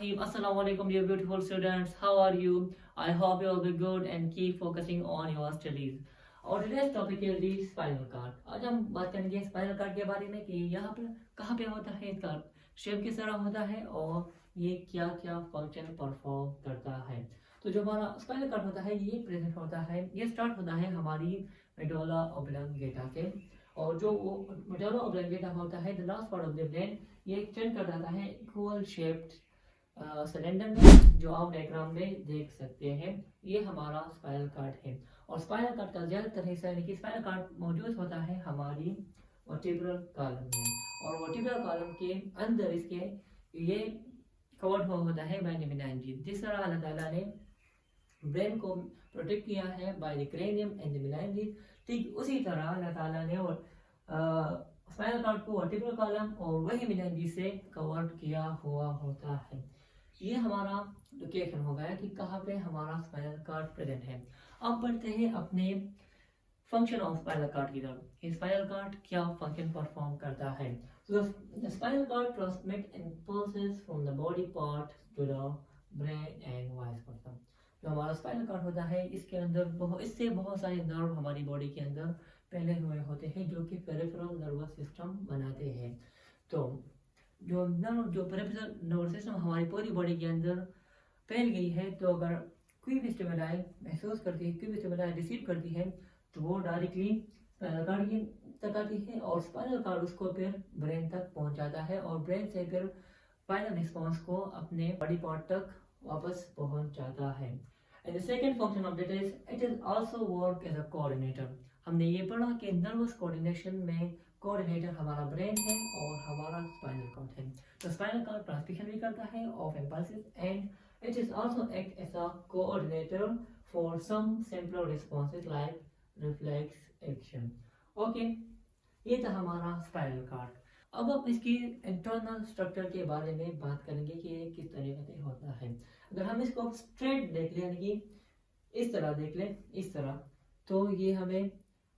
Bismillahirrahmanirrahim. Assalamu alaikum, dear beautiful students. How are you? I hope you will be good and keep focusing on your studies. और today's topic is the spinal cord. आज हम बात करेंगे spinal cord के बारे में कि यहाँ पर कहाँ पे होता है इसका शेप किस तरह होता है और ये क्या क्या फंक्शन परफॉर्म करता है। तो जो हमारा स्पाइनल कार्ड होता है ये प्रेजेंट होता है, ये स्टार्ट होता है हमारी मेडुला ऑब्लंगेटा से, और जो वो मेडुला ऑब्लंगेटा होता है the last part of the brain, ये एक्सटेंड कर जाता है इक्वल शेप्ड सिलेंडर में, जो आप डायग्राम में देख सकते हैं। ये हमारा स्पाइनल कार्ड है और स्पाइनल कार्ड का ज्यादातर हिस्सा यानी कि स्पाइनल कार्ड मौजूद होता है हमारी वर्टिब्रल कॉलम में, और वर्टिब्रल कॉलम के अंदर इसके ये कवर्ड होता है बाय मेनिंजेस। जिस तरह अल्लाह ताला ने ब्रेन को प्रोटेक्ट किया है by the cranium and the meninges, ठीक उसी तरह अल्लाह ताला ने और स्पाइनल कार्ड को वर्टिब्रल कॉलम और वही मेनिंजेस से कवर किया हुआ होता है। ये हमारा लोकेशन हो गया कि कहाँ पे हमारा स्पाइनल कार्ड प्रेजेंट है। अब बढ़ते हैं अपने फंक्शन ऑफ स्पाइनल कार्ड की तरफ। स्पाइनल कार्ड क्या फंक्शन परफॉर्म करता है। तो spinal cord transmit impulses from the body part two the brain and vice versa. जो हमारा स्पाइनल कार्ड होता है इसके अंदर इससे बहुत सारे नर्व हमारी बॉडी के अंदर फैले हुए होते हैं जो कि पेरिफेरल नर्वस सिस्टम बनाते हैं। तो जो पेरिफेरल नर्वस सिस्टम हमारी पूरी बॉडी के अंदर फैल गई है, तो अगर कोई भी स्टिमुलाई महसूस करती है, कोई भी स्टिमुलाई रिसीव करती है, तो वो डायरेक्टली स्पाइनल कार्ड तक आती है और स्पाइनल कार्ड उसको फिर ब्रेन तक पहुंचाता है और ब्रेन से फिर फाइनल रिस्पॉन्स को अपने बॉडी पार्ट तक वापस पहुंच जाता है। And the second function of it is also work as a coordinator. हमने ये पढ़ा कि नर्वस कोऑर्डिनेशन में कोऑर्डिनेटर हमारा ब्रेन है और हमारा स्पाइनल कार्ड है। तो स्पाइनल कार्ड ट्रांसमिशन भी करता है of impulses and it is also act as a coordinator for some simple responses like reflex action. Okay, ये था हमारा स्पाइनल कार्ड। अब हम इसकी इंटरनल स्ट्रक्चर के बारे में बात करेंगे कि ये किस तरीके से होता है। अगर हम इसको स्ट्रेट देख लें यानी कि इस तरह देख लें, इस तरह, तो ये हमें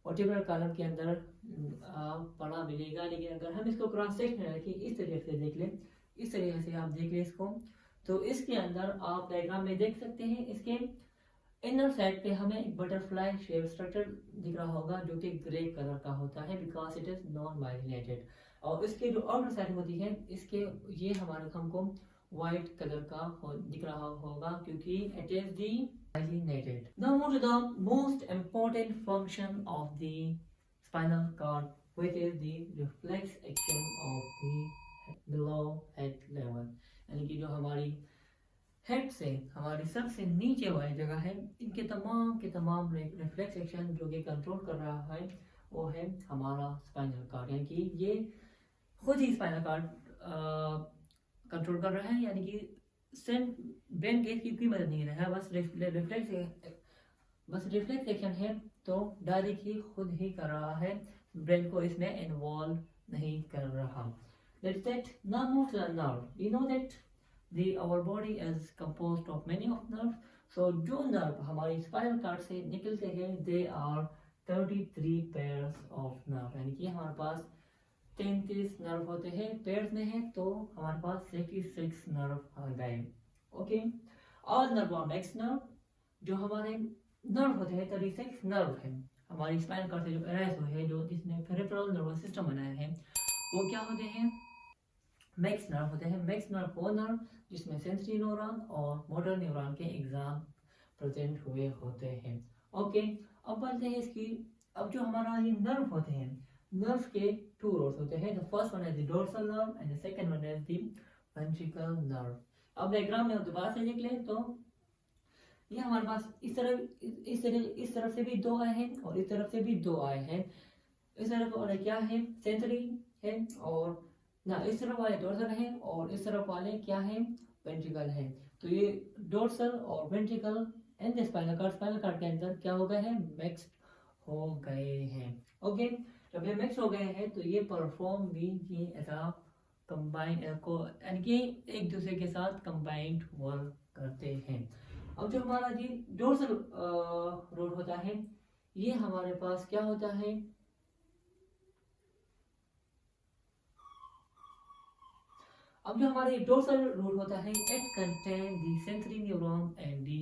वर्टिब्रल कॉलम के अंदर पड़ा मिलेगा। लेकिन अगर हम इसको क्रॉस सेक्शन रखें इस तरीके से देख लें, इस तरीके से आप देख लें इसको, तो इसके अंदर आप डायग्राम में देख सकते हैं इसके इनर साइड पे हमें एक बटरफ्लाई शेप स्ट्रक्चर दिख रहा होगा जो कि ग्रे कलर का होता है because it is non myelinated. और इसके जो आउटर साइड होती है इसके ये हमारे हमको व्हाइट कलर का दिख रहा होगा क्योंकि it is the myelinated. Now move to the most important function of the spinal cord which is the reflex action of the below head level, यानी कि जो हमारी हेड से हमारी सर से नीचे वाली जगह है इनके तमाम के तमाम रिफ्लेक्स एक्शन जो कि कंट्रोल कर रहा है वो है हमारा स्पाइनल कार्ड, यानी कि ये खुद ही स्पाइनल कार्ड कंट्रोल कर रहा है, यानी कि सेंट ब्रेन गेज की कोई मदद नहीं रहा है, बस रिफ्लेक्स एक्शन है तो डायरेक्ट ही खुद ही कर रहा है, ब्रेन को इसमें इन्वॉल्व नहीं कर रहा। Let's set now move to the nerve. We know that our body is composed of many of nerves. So जो नर्व हमारी स्पाइनल कार्ड से निकलते हैं they are 33 pairs of nerve, यानी कि हमारे पास 33 नर्व होते हैं, पेयर्स में है तो हमारे पास 66 नर्व आ गए। Okay, all nerve R max nerve. जो हमारे नर्व होते हैं 36 नर्व है हमारी स्पाइनल कार्ड से जो अराइज हुए हैं, जो जिसने पेरिफेरल नर्वस सिस्टम बनाया है, वो क्या होते हैं, मैक्स नर्व होते हैं। मैक्स नर्व वो नर्व जिसमें सेंसरी न्यूरॉन और मोटर न्यूरॉन के एग्जाम प्रेजेंट हुए होते हैं। ओके, अब बढ़ते हैं इसकी। अब जो हमारा ये नर्व होते हैं, नर्व के टू रोड्स होते हैं। The first one is the dorsal nerve and the second one is the ventricle nerve. अब डायग्राम में दोबारा से देख लें तो ये हमारे पास इस तरफ से भी दो आए हैं और इस तरफ से भी दो आए हैं। इस तरफ वाले क्या है, सेंसरी है, और ना इस तरफ वाले डोर्सल है और इस तरफ वाले क्या है, वेंट्रिकल है। तो ये डोर्सल और वेंट्रिकल एंड स्पाइनल कार्ड के अंदर क्या हो गए हैं, मिक्स्ड हो गए हैं। ओके, जब ये मिक्स हो गए हैं तो ये परफॉर्म भी ये ऐसा कंबाइन को यानी कि एक दूसरे के साथ कंबाइंड वर्क करते हैं। अब जो हमारा जी डोर्सल रोड होता है ये हमारे पास क्या होता है, अब जो हमारे डोर्सल रूट होता है, it contain the sensory neuron and the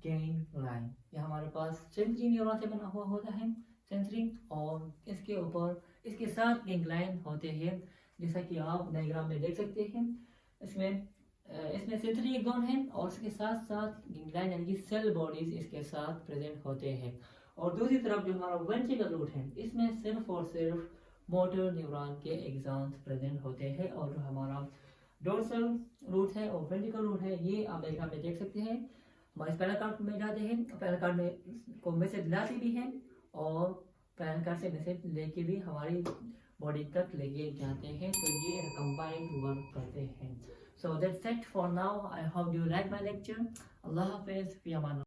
ganglion. ये हमारे पास सेंसरी न्यूरॉन से बना हुआ होता है, सेंसरी, और इसके ऊपर इसके साथ गैंग्लाइन होते हैं, जैसा कि आप डायग्राम में देख सकते हैं। इसमें सेंसरी न्यूरॉन है और इसके साथ साथ गैंग्लाइन यानी कि सेल बॉडीज इसके साथ प्रेजेंट होते हैं। और दूसरी तरफ जो हमारा वेंट्रिकल रूट है, इसमें सिर्फ और सिर्फ मोटर न्यूरॉन के एग्जाम्स प्रेजेंट होते हैं। और जो हमारा डोर्सल रूट है और वेंट्रिकल रूट है, ये आप डायग्राम में देख सकते हैं। हमारे स्पाइनल कॉर्ड में जाते हैं, स्पाइनल कॉर्ड में को मैसेज लाते भी हैं और स्पाइनल कॉर्ड से मैसेज लेके भी हमारी बॉडी तक लेके जाते हैं। तो ये कंबाइंड वर्क करते हैं। So that's it for now. I hope you like my lecture. अल्लाह हाफिज़।